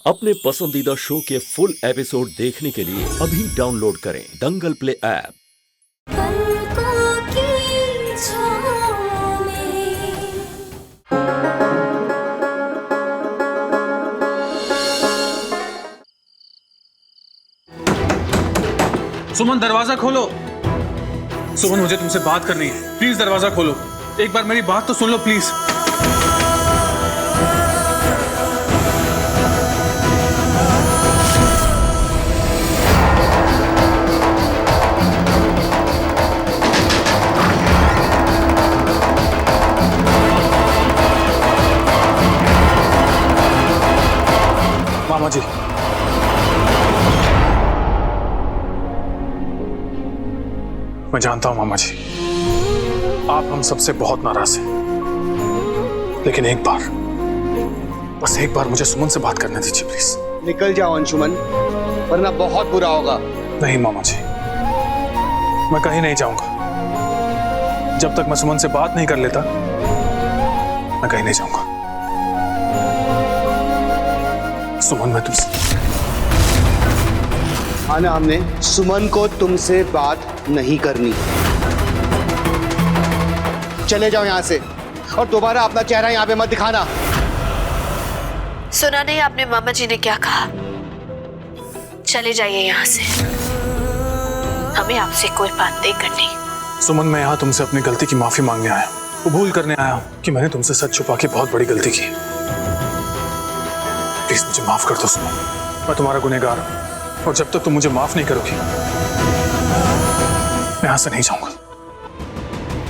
अपने पसंदीदा शो के फुल एपिसोड देखने के लिए अभी डाउनलोड करें दंगल प्ले ऐप। पलकों की छाँव में। सुमन, दरवाजा खोलो। सुमन, मुझे तुमसे बात करनी है, प्लीज दरवाजा खोलो। एक बार मेरी बात तो सुन लो प्लीज। मामा जी, मैं जानता हूं मामा जी, आप हम सबसे बहुत नाराज हैं, लेकिन एक बार, बस एक बार मुझे सुमन से बात करने दीजिए प्लीज। निकल जाओ अंशुमन, वरना बहुत बुरा होगा। नहीं मामा जी, मैं कहीं नहीं जाऊंगा। जब तक मैं सुमन से बात नहीं कर लेता, मैं कहीं नहीं जाऊंगा। सुमन, मैं तुमसे आना, हमने सुमन को तुमसे बात नहीं करनी। चले जाओ यहाँ से और दोबारा अपना चेहरा यहाँ पे मत दिखाना। सुना नहीं आपने मामा जी ने क्या कहा? चले जाइए यहाँ से, हमें आपसे कोई बात नहीं करनी। सुमन, मैं यहाँ तुमसे अपनी गलती की माफी मांगने आया हूँ, कबूल करने आया हूँ कि मैंने तुमसे सच छुपा के बहुत बड़ी गलती की। प्लीज मुझे माफ कर दो सुमन, मैं तुम्हारा गुनहगार हूँ और जब तक तुम मुझे माफ नहीं करोगी, मैं यहाँ से नहीं जाऊंगा।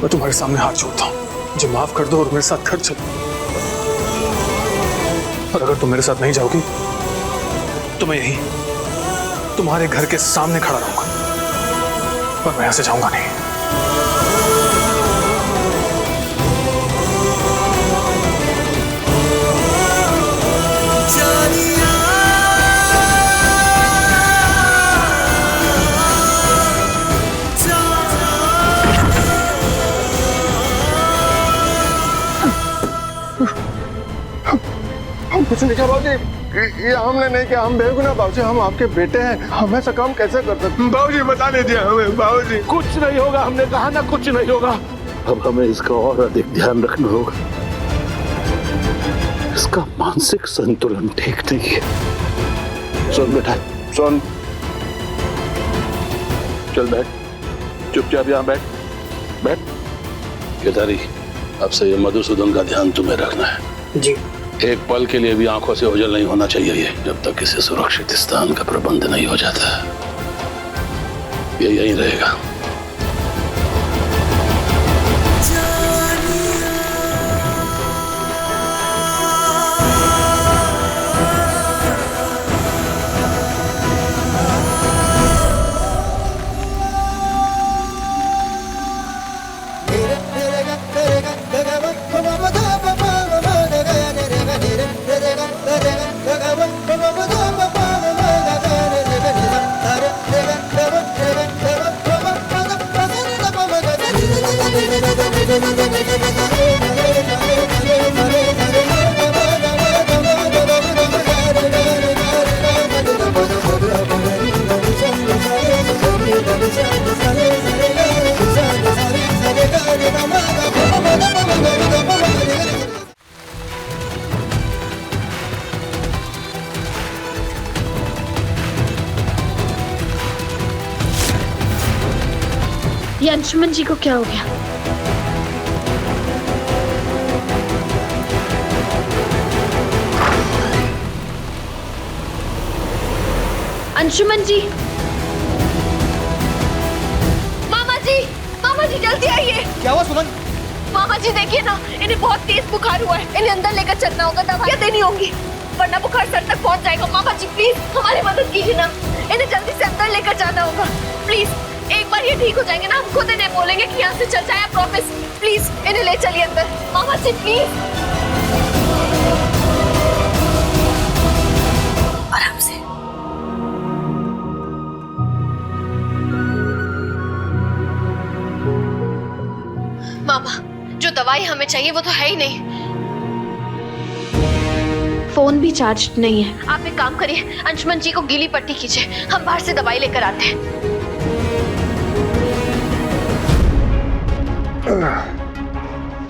मैं तुम्हारे सामने हाथ जोड़ता हूँ, मुझे माफ कर दो और मेरे साथ घर चलो। और अगर तुम मेरे साथ नहीं जाओगी तो मैं यही तुम्हारे घर के सामने खड़ा रहूंगा, पर मैं यहाँ से जाऊंगा नहीं। कुछ नहीं किया बाबूजी, ये हमने नहीं किया। हम बेगुनाह बाबूजी, हम आपके बेटे हैं, हम ऐसा काम कैसे कर सकते हैं? बाबूजी बता दीजिए हमें। बाबूजी कुछ नहीं होगा, हमने कहा ना कुछ नहीं होगा। अब हमें इसका और अधिक ध्यान रखना होगा। इसका मानसिक संतुलन ठीक नहीं है। सुन बेटा, सुन, चल बैठ, चुपचाप यहाँ बैठ बैठ। केदारी, अब से ये मधुसूदन का ध्यान तुम्हें रखना है जी। एक पल के लिए भी आंखों से ओझल नहीं होना चाहिए ये, जब तक किसी सुरक्षित स्थान का प्रबंध नहीं हो जाता। ये यहीं रहेगा। ये अंशुमन जी को क्या हो गया? अंशुमन जी, मामा जी जल्दी आइए। क्या हुआ सुमन? मामा जी देखिए ना, इन्हें बहुत तेज बुखार हुआ है, इन्हें अंदर लेकर चलना होगा, दवाइयाँ देनी होंगी, वरना बुखार सर तक पहुंच जाएगा। मामा जी प्लीज हमारी मदद कीजिए ना, इन्हें जल्दी से अंदर लेकर जाना होगा प्लीज। एक बार ये ठीक हो जाएंगे ना, हम खुद इन्हें बोलेंगे कि यहाँ से चल जाए, प्रॉमिस। प्लीज इन्हें ले चलिए अंदर, मामा जी प्लीज। आराम से। मामा, जो दवाई हमें चाहिए वो तो है ही नहीं। फोन भी चार्ज नहीं है। आप एक काम करिए, अंशुमन जी को गीली पट्टी कीजिए, हम बाहर से दवाई लेकर आते हैं।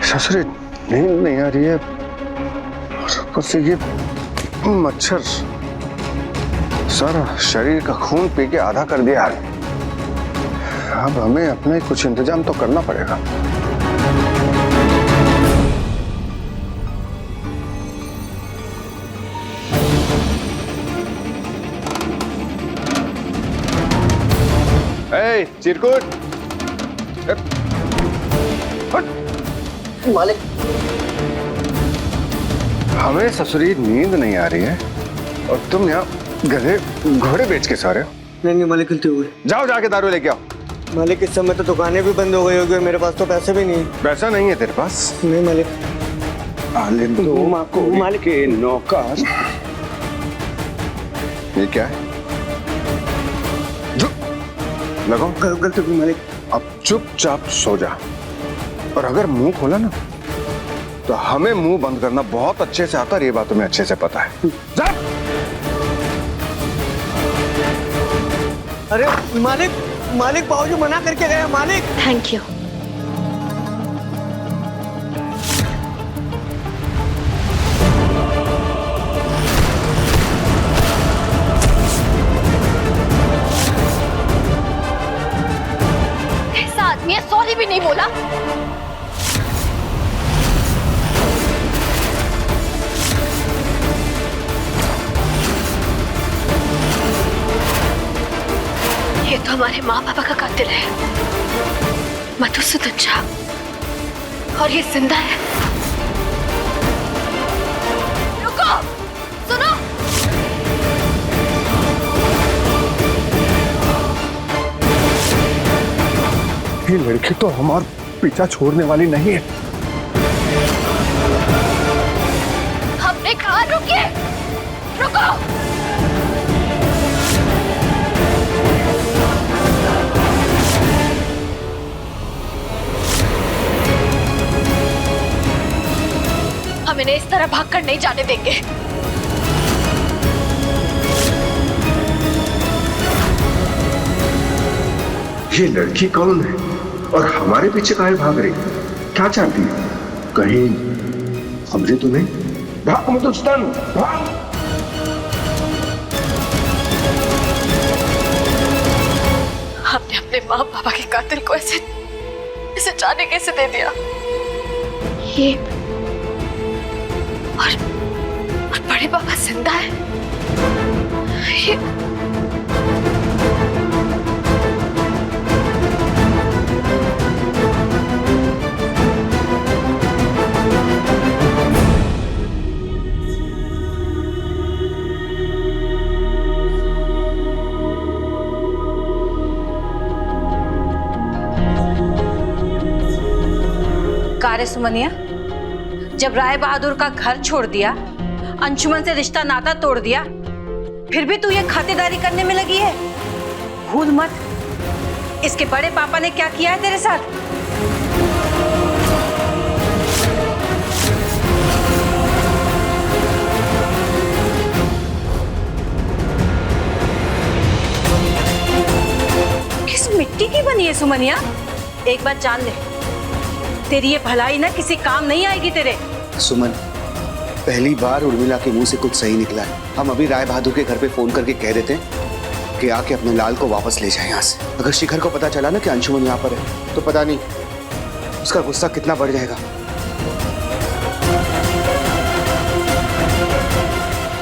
ससुरी नींद नहीं आ रही है और ऊपर से ये मच्छर सारा शरीर का खून पी के आधा कर दिया है। अब हमें अपने कुछ इंतजाम तो करना पड़ेगा। ए, चिरकुट मालिक, हमें ससुरी नींद नहीं आ रही है और तुम यहाँ गधे घोड़े बेच के सारे हो। नहीं मालिक, गलती हो गई। जाओ जाके दारू लेके आओ। मालिक इस समय तो दुकानें भी बंद हो गई होगी, मेरे पास तो पैसे भी नहीं। पैसा नहीं है तेरे पास? नहीं मालिक। मालिक के नौकर। ये क्या है? लगाओ। गलती हुई मालिक। अब चुपचाप सो जा और अगर मुंह खोला ना तो हमें मुंह बंद करना बहुत अच्छे से आता है, ये बात तुम्हें अच्छे से पता है। जा। अरे मालिक बाबूजी मना करके गए मालिक। Thank you. ऐसा आदमी है, सॉरी भी नहीं बोला। ये तो हमारे माँ पापा का कातिल है, मधुसूदन झा, और ये जिंदा है। रुको, सुनो। ये लड़की तो हमारा पीछा छोड़ने वाली नहीं है। हमने कहा रुकिए, रुको। हम इन्हें इस तरह भागकर नहीं जाने देंगे। ये लड़की कौन है और हमारे पीछे काहे भाग रही? क्या चाहती है? कहीं हमने तो नहीं? भाग मधुसूदन, भाग। हमने अपने माँ पापा के कातिल को ऐसे जाने कैसे दे दिया? ये और बड़े पापा जिंदा है। ये कार्य सुमनिया, जब राय बहादुर का घर छोड़ दिया, अंशुमन से रिश्ता नाता तोड़ दिया, फिर भी तू ये खातिरदारी करने में लगी है। भूल मत, इसके बड़े पापा ने क्या किया है तेरे साथ। किस मिट्टी की बनी है सुमनिया? एक बात जान ले, तेरी ये भलाई ना किसी काम नहीं आएगी तेरे। सुमन, पहली बार उर्मिला के मुंह से कुछ सही निकला है। हम अभी राय बहादुर के घर पे फोन करके कह देते हैं कि आके अपने लाल को वापस ले जाए यहाँ से। अगर शिखर को पता चला ना कि अंशुमन यहाँ पर है तो पता नहीं उसका गुस्सा कितना बढ़ जाएगा।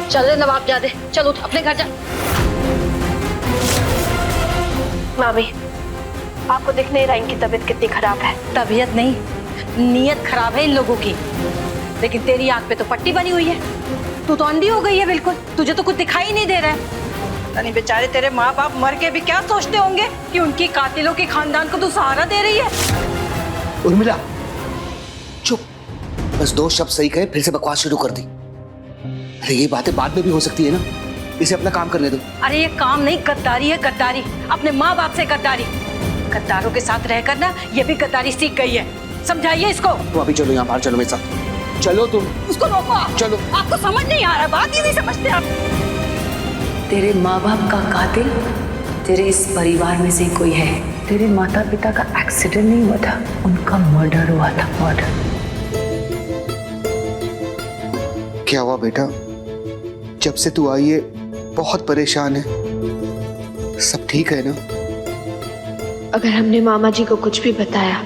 चल रे नवाबजादे, चल उठ, अपने घर जा। मामी, आपको दिख नहीं रहा इनकी तबीयत कितनी खराब है। तबीयत नहीं, नीयत खराब है इन लोगों की। लेकिन तेरी आंख पे तो पट्टी बनी हुई है, तू तो अंधी हो गई है बिल्कुल, तुझे तो कुछ दिखाई नहीं दे रहा है। अरे बेचारे तेरे माँ बाप मर के भी क्या सोचते होंगे कि उनकी कातिलों के खानदान को तू सहारा दे रही है। उर्मिला चुप, बस दो शब्द सही कहे फिर से बकवास शुरू कर दी। अरे ये बातें बाद में भी हो सकती है ना, इसे अपना काम करने दो। अरे ये काम नहीं, गद्दारी है गद्दारी, अपने माँ बाप से गद्दारी। गद्दारों के साथ रहकर ना ये भी गद्दारी सीख गई है, समझाइए इसको। तो अभी चलो यहाँ बाहर, चलो मेरे साथ। चलो तुम, उसको रोको आप। चलो। आपको समझ नहीं आ रहा, बात ही नहीं समझते आप। तेरे माँ बाप का कातिल तेरे इस परिवार में से कोई है। तेरे माता पिता का एक्सीडेंट नहीं हुआ था, उनका मर्डर हुआ था, मर्डर। क्या हुआ बेटा? जब से तू आई है बहुत परेशान है। सब ठीक है ना? अगर हमने मामा जी को कुछ भी बताया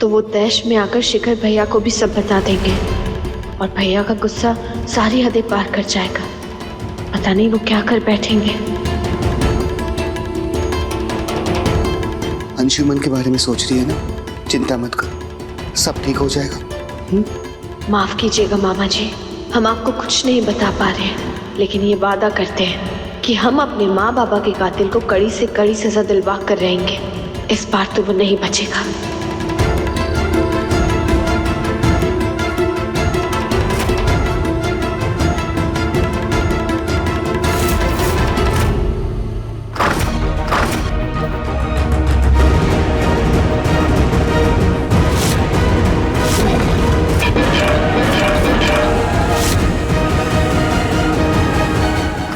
तो वो तैश में आकर शिखर भैया को भी सब बता देंगे और भैया का गुस्सा सारी हदें पार कर जाएगा। पता नहीं वो क्या कर बैठेंगे। अंशुमन के बारे में सोच रही है ना? चिंता मत कर, सब ठीक हो जाएगा। माफ कीजिएगा मामा जी, हम आपको कुछ नहीं बता पा रहे हैं, लेकिन ये वादा करते हैं कि हम अपने माँ बाबा के कातिल को कड़ी से कड़ी सजा दिलवा कर रहेंगे। इस बार तो वो नहीं बचेगा।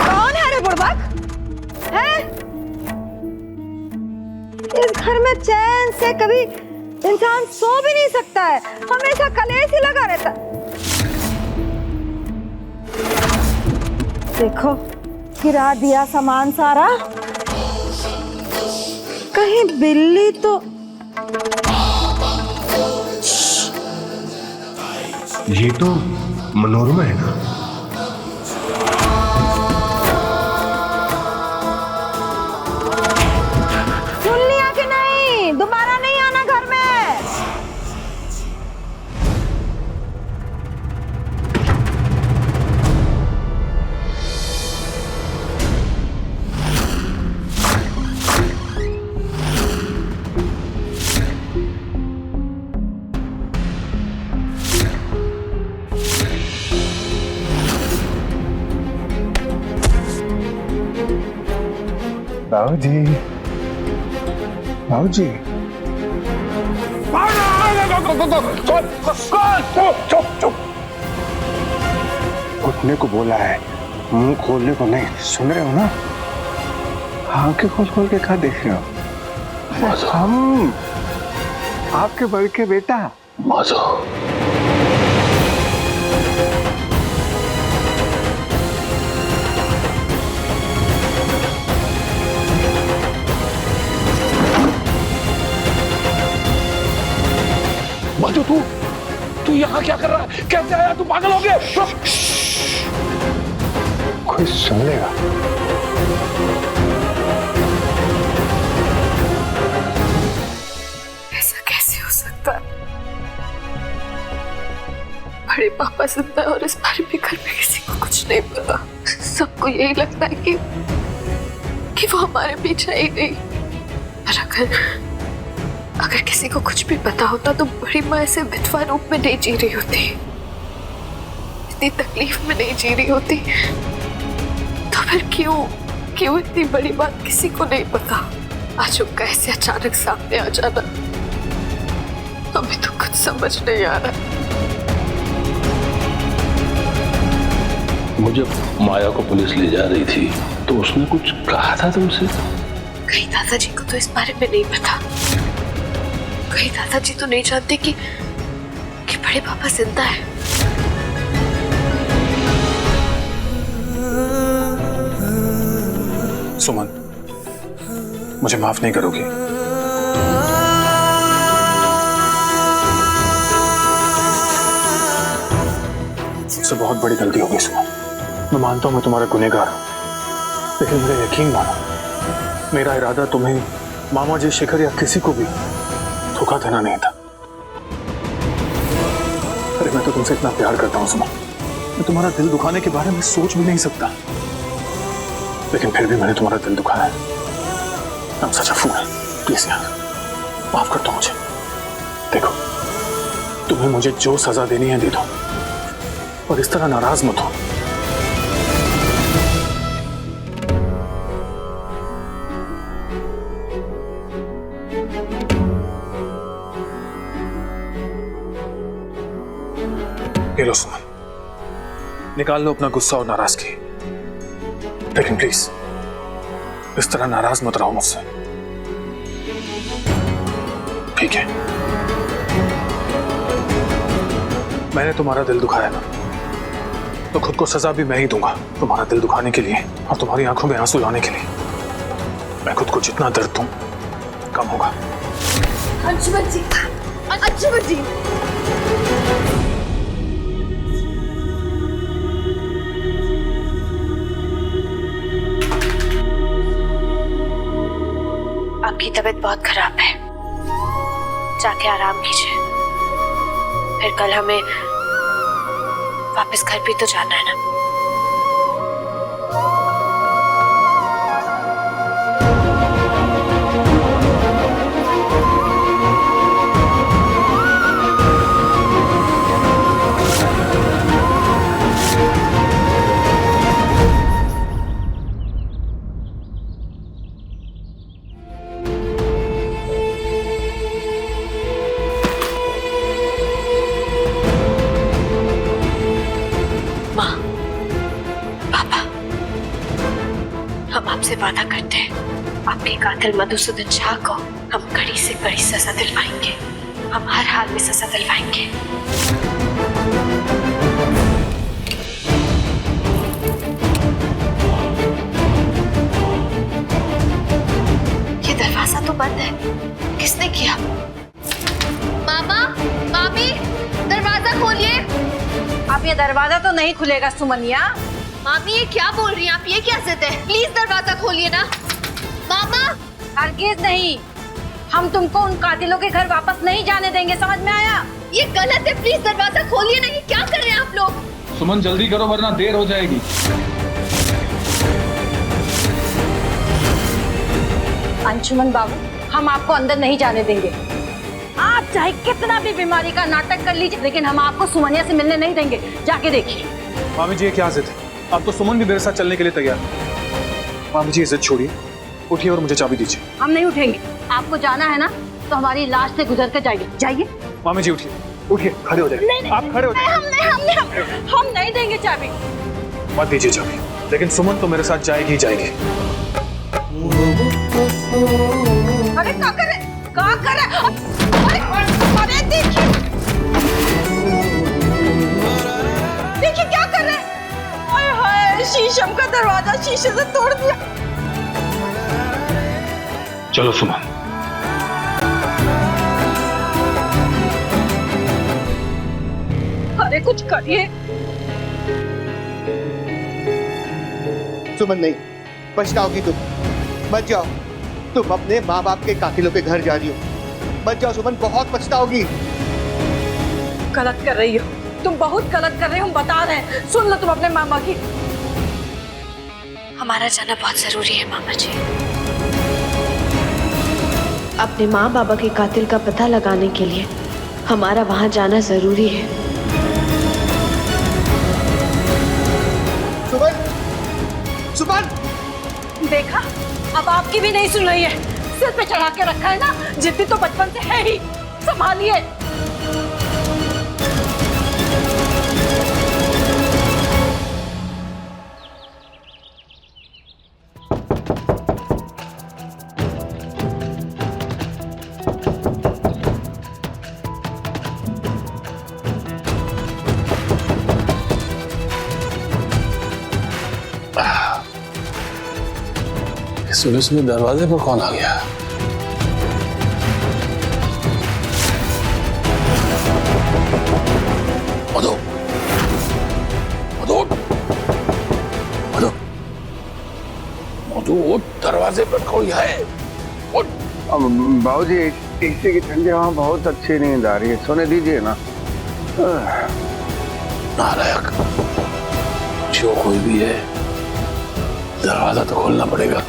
कौन है रे बुड़बक? है? इस घर में चैन से कभी इंसान सो भी नहीं सकता है, हमेशा कलेश ही लगा रहता। देखो गिरा दिया सामान सारा। कहीं बिल्ली तो ये तो मनोरमा है ना? सुन लिया कि नहीं? दोबारा नहीं आना घर में। बाबूजी, बाबूजी, उठने को बोला है, मुंह खोलने को नहीं। सुन रहे हो ना? आंखें खोल खोल के क्या देख रहे हो? हम आपके बड़ के बेटा। माजो, माजो तू यहाँ क्या कर रहा है? कैसे आया? तू पागल हो गया? कोई सुन लेगा। ऐसा कैसे हो सकता है? बड़े पापा जिंदा है और इस बारे में घर में किसी को कुछ नहीं पता। सबको यही लगता है कि वो हमारे पीछे ही नहीं। पर अगर किसी को कुछ भी पता होता तो बड़ी माँ ऐसे विधवा रूप में नहीं जी रही होती, इतनी तकलीफ में नहीं जी रही होती। तो फिर क्यों इतनी बड़ी बात किसी को नहीं पता? आज उनका ऐसे अचानक सामने आ जाना, हमें तो कुछ समझ नहीं आ रहा। मुझे माया को पुलिस ले जा रही थी तो उसने कुछ कहा था तुमसे? कहीं दादाजी को तो इस बारे में नहीं पता। कहीं दादाजी तो नहीं जानते कि बड़े पापा जिंदा है। सुमन, मुझे माफ नहीं करोगी? इससे बहुत बड़ी गलती होगी सुमन। मैं मानता हूं मैं तुम्हारा गुनहगार हूं, लेकिन मुझे यकीन मानो, मेरा इरादा तुम्हें, मामा जी, शिखर या किसी को भी धोखा देना नहीं था। अरे मैं तो तुमसे इतना प्यार करता हूं सुमन, मैं तुम्हारा दिल दुखाने के बारे में सोच भी नहीं सकता, लेकिन फिर भी मैंने तुम्हारा दिल दुखाया है। I'm such a fool. Please यार, माफ कर दो मुझे। देखो, तुम्हें मुझे जो सजा देनी है दे दो, और इस तरह नाराज मत हो। ये लो सुमन, निकाल लो अपना गुस्सा और नाराजगी, लेकिन प्लीज इस तरह नाराज मत रहो मुझसे, ठीक है? मैंने तुम्हारा दिल दुखाया ना, तो खुद को सजा भी मैं ही दूंगा तुम्हारा दिल दुखाने के लिए और तुम्हारी आंखों में आंसू लाने के लिए। मैं खुद को जितना दर्द दूं कम होगा। अंशुमन जी, अंशुमन जी, आपकी तबीयत बहुत खराब है, जाके आराम कीजिए। फिर कल हमें वापस घर भी तो जाना है ना। हम आपसे वादा करते हैं, आपके कातिल मधुसूदन झा को हम कड़ी से कड़ी सजा दिलवाएंगे। हम हर हाल में सजा दिलवाएंगे। ये दरवाजा तो बंद है, किसने किया? मामा, मामी, दरवाजा खोलिए। अब ये दरवाजा तो नहीं खुलेगा सुमनिया। मामी ये क्या बोल रही हैं आप? ये क्या जिद है? प्लीज दरवाजा खोलिए ना। मामा, हरगिज नहीं, हम तुमको उन कातिलों के घर वापस नहीं जाने देंगे, समझ में आया? ये गलत है, प्लीज दरवाजा खोलिए ना। ये क्या कर रहे हैं आप लोग? सुमन जल्दी करो वरना देर हो जाएगी। अंशुमन बाबू, हम आपको अंदर नहीं जाने देंगे। आप चाहे कितना भी बीमारी का नाटक कर लीजिए, लेकिन हम आपको सुमनिया से मिलने नहीं देंगे। जाके देखिए। मामी जी ये क्या जिद है? आप तो सुमन भी मेरे साथ चलने के लिए तैयार। मामी जी जिद छोड़िए, उठिए और मुझे चाबी दीजिए। हम नहीं उठेंगे। आपको जाना है ना तो हमारी लाश से गुजर कर जाइए। जाइए। मामी जी उठिए, उठिए, खड़े हो जाइए। आप खड़े हो जाइए। हम नहीं देंगे चाबी। मत दीजिए चाबी, लेकिन सुमन तो मेरे साथ जाएगी ही जाएगी। अरे क्या करे? क्या करे? अरे देखिए, देखिए क्या कर रहे हैं? हाय हाय, शीशम का दरवाजा शीशे से तोड़ दिया। चलो सुमन। अरे कुछ करिए। सुमन नहीं, पछताओगी तुम। मत जाओ, तुम अपने माँ बाप के कातिलों के घर जा रही हो। मत जाओ सुमन, बहुत पछताओगी। गलत कर रही हो तुम, बहुत गलत कर रही हो। हम बता रहे हैं, सुन लो तुम अपने मामा की। हमारा जाना बहुत जरूरी है मामा जी। अपने माँ बाबा के कातिल का पता लगाने के लिए हमारा वहां जाना जरूरी है। सुमन, सुमन! देखा, अब आपकी भी नहीं सुन रही है। सिर पे चढ़ा के रखा है ना, जिद्दी तो बचपन से है ही। संभालिए। सुबह दरवाजे पर कौन आ गया? मधु, मधु, मधु, मधु, दरवाजे पर कोई है? बाबूजी, एसी की ठंडी हवा बहुत अच्छी नींद आ रही है, सोने दीजिए ना। नालायक, जो कोई भी है, दरवाजा तो खोलना पड़ेगा।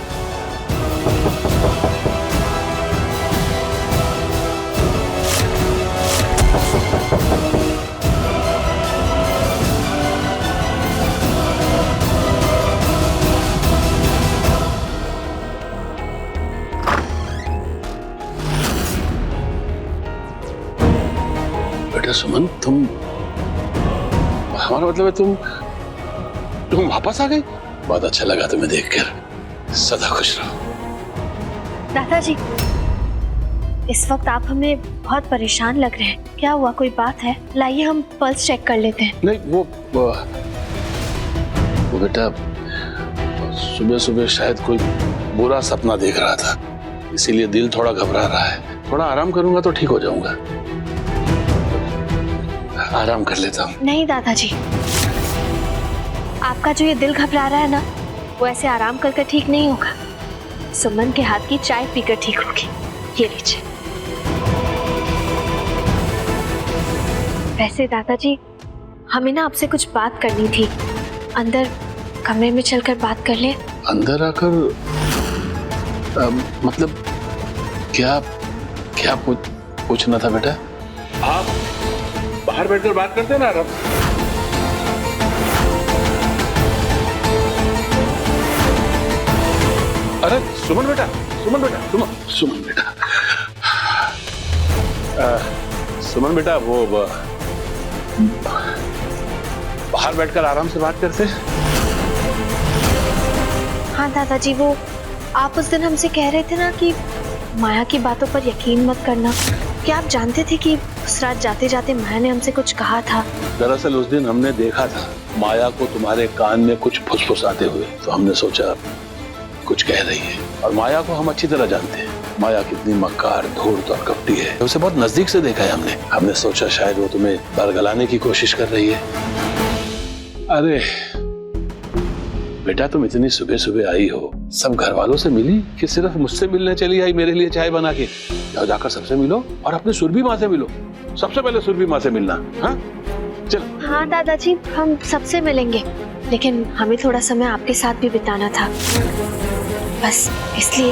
बेटा सुमन, तुम तुम्हारा मतलब है तुम वापस आ गई? बहुत अच्छा लगा तुम्हें देखकर। सदा खुश रहो। दादाजी, इस वक्त आप हमें बहुत परेशान लग रहे हैं। क्या हुआ, कोई बात है? लाइए हम पल्स चेक कर लेते हैं। नहीं, वो बेटा सुबह सुबह शायद कोई बुरा सपना देख रहा था, इसीलिए दिल थोड़ा घबरा रहा है। थोड़ा आराम करूंगा तो ठीक हो जाऊंगा। आराम कर लेता हूँ। नहीं दादाजी, आपका जो ये दिल घबरा रहा है ना, वो ऐसे आराम करके ठीक नहीं होगा। सुमन के हाथ की चाय पीकर ठीक होगी। ये लीजिए। वैसे दादाजी, हमें ना आपसे कुछ बात करनी थी। अंदर कमरे में चलकर बात कर ले। अंदर आकर मतलब क्या क्या पूछना था बेटा? आप बाहर बैठकर बात करते हैं ना आराम। अरे सुमन बेटा, सुमन बेटा, सुमन बेटा, सुमन बेटा, वो बाहर बैठकर आराम से बात करते हैं। हाँ दादाजी, वो आप उस दिन हमसे कह रहे थे ना कि माया की बातों पर यकीन मत करना। क्या आप जानते थे कि उस रात जाते जाते माया ने हमसे कुछ कहा था? दरअसल उस दिन हमने देखा था माया को तुम्हारे कान में कुछ फुसफुसाते हुए, तो हमने सोचा कुछ कह रही है। और माया को हम अच्छी तरह जानते हैं। माया कितनी मक्कार, धूर्त और कपटी है। उसे बहुत नजदीक से देखा है हमने सोचा शायद वो तुम्हें बरगलाने की कोशिश कर रही है। अरे बेटा, तुम इतनी सुबह सुबह आई हो, सब घर वालों से मिली कि सिर्फ मुझसे मिलने चली आई मेरे लिए चाय बना के? जाओ, जाकर सबसे मिलो और अपने सुरभि माँ से मिलो। सबसे पहले सुरभि माँ से मिलना। हाँ चल। हाँ दादाजी, हम सबसे मिलेंगे, लेकिन हमें थोड़ा समय आपके साथ भी बिताना था, बस इसलिए।